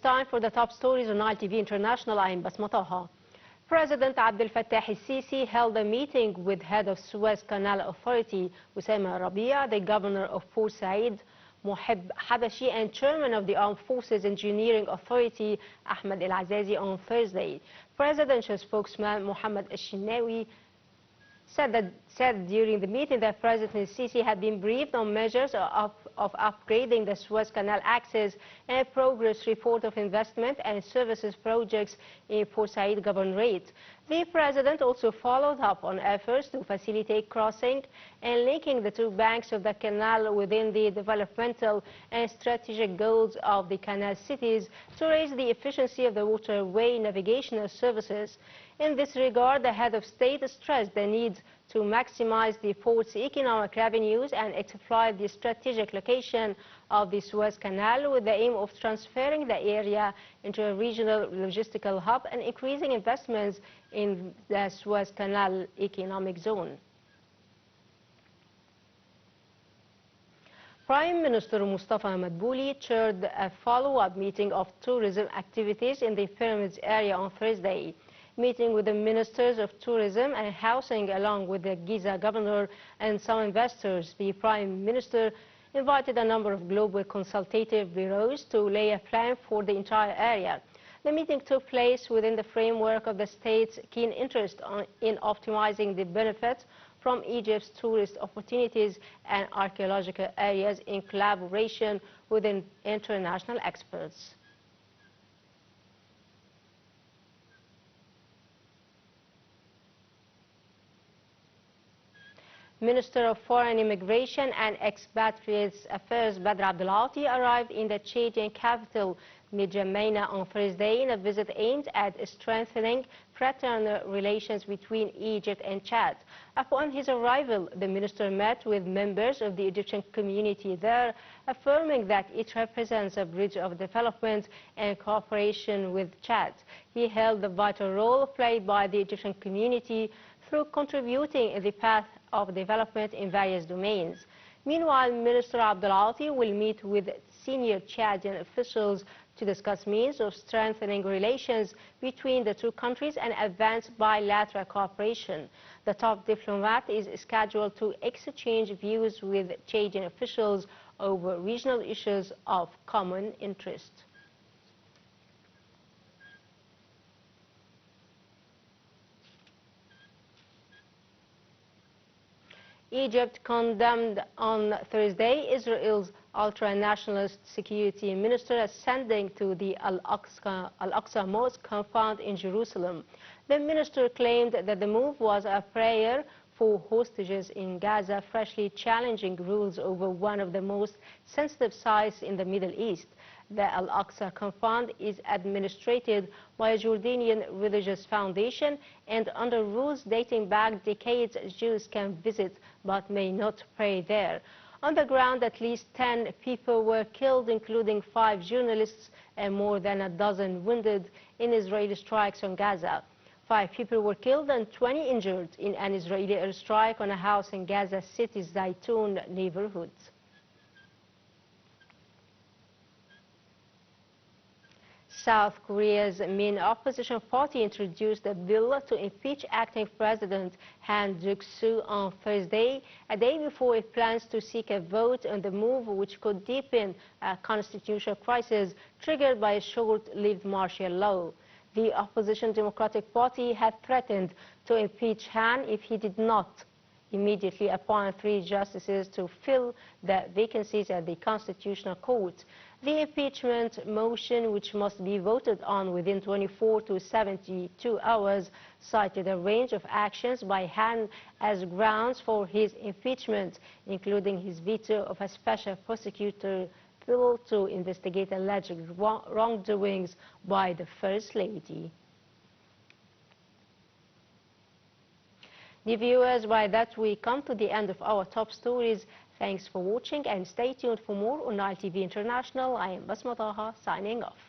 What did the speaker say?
time for the top stories on NileTV International. I am Bsmة. President Abdel Fattah al-Sisi held a meeting with head of Suez Canal Authority, Usama Rabia, the governor of Port Said, Mohib Habashi, and chairman of the Armed Forces Engineering Authority, Ahmed El-Azazi, on Thursday. Presidential spokesman Mohammed al-Shinawi said during the meeting that President al-Sisi had been briefed on measures of upgrading the Suez Canal access and a progress report of investment and services projects in Port Said Governorate. The President also followed up on efforts to facilitate crossing and linking the two banks of the canal within the developmental and strategic goals of the canal cities to raise the efficiency of the waterway navigational services. In this regard, the head of state stressed the need to maximize the port's economic revenues and exploit the strategic location of the Suez Canal with the aim of transferring the area into a regional logistical hub and increasing investments in the Suez Canal economic zone. Prime Minister Mustafa Madbouli chaired a follow-up meeting of tourism activities in the Pyramids area on Thursday. Meeting with the ministers of tourism and housing along with the Giza governor and some investors, the Prime Minister invited a number of global consultative bureaus to lay a plan for the entire area. The meeting took place within the framework of the state's keen interest in optimizing the benefits from Egypt's tourist opportunities and archaeological areas in collaboration with international experts. Minister of Foreign Immigration and Expatriates Affairs Badr Abdelati arrived in the Chadian capital N'Djamena on Thursday in a visit aimed at strengthening fraternal relations between Egypt and Chad. Upon his arrival, the minister met with members of the Egyptian community there, affirming that it represents a bridge of development and cooperation with Chad. He hailed the vital role played by the Egyptian community through contributing in the path of development in various domains. Meanwhile, Minister Abdelati will meet with senior Chadian officials to discuss means of strengthening relations between the two countries and advance bilateral cooperation. The top diplomat is scheduled to exchange views with Chadian officials over regional issues of common interest. Egypt condemned on Thursday Israel's ultra-nationalist security minister ascending to the Al-Aqsa Mosque compound in Jerusalem. The minister claimed that the move was a prayer for hostages in Gaza, freshly challenging rules over one of the most sensitive sites in the Middle East. The Al-Aqsa compound is administered by a Jordanian religious foundation, and under rules dating back decades, Jews can visit but may not pray there. On the ground, at least 10 people were killed, including 5 journalists, and more than a dozen wounded in Israeli strikes on Gaza. 5 people were killed and 20 injured in an Israeli airstrike on a house in Gaza City's Zaytun neighborhood. South Korea's main opposition party introduced a bill to impeach acting President Han Duck-soo on Thursday, a day before it plans to seek a vote on the move, which could deepen a constitutional crisis triggered by a short-lived martial law. The opposition Democratic Party had threatened to impeach Han if he did not immediately appoint 3 justices to fill the vacancies at the Constitutional Court. The impeachment motion, which must be voted on within 24 to 72 hours, cited a range of actions by Han as grounds for his impeachment, including his veto of a special prosecutor bill to investigate alleged wrongdoings by the First Lady. Dear viewers, by that we come to the end of our top stories. Thanks for watching and stay tuned for more on NileTV International. I am Bsmة signing off.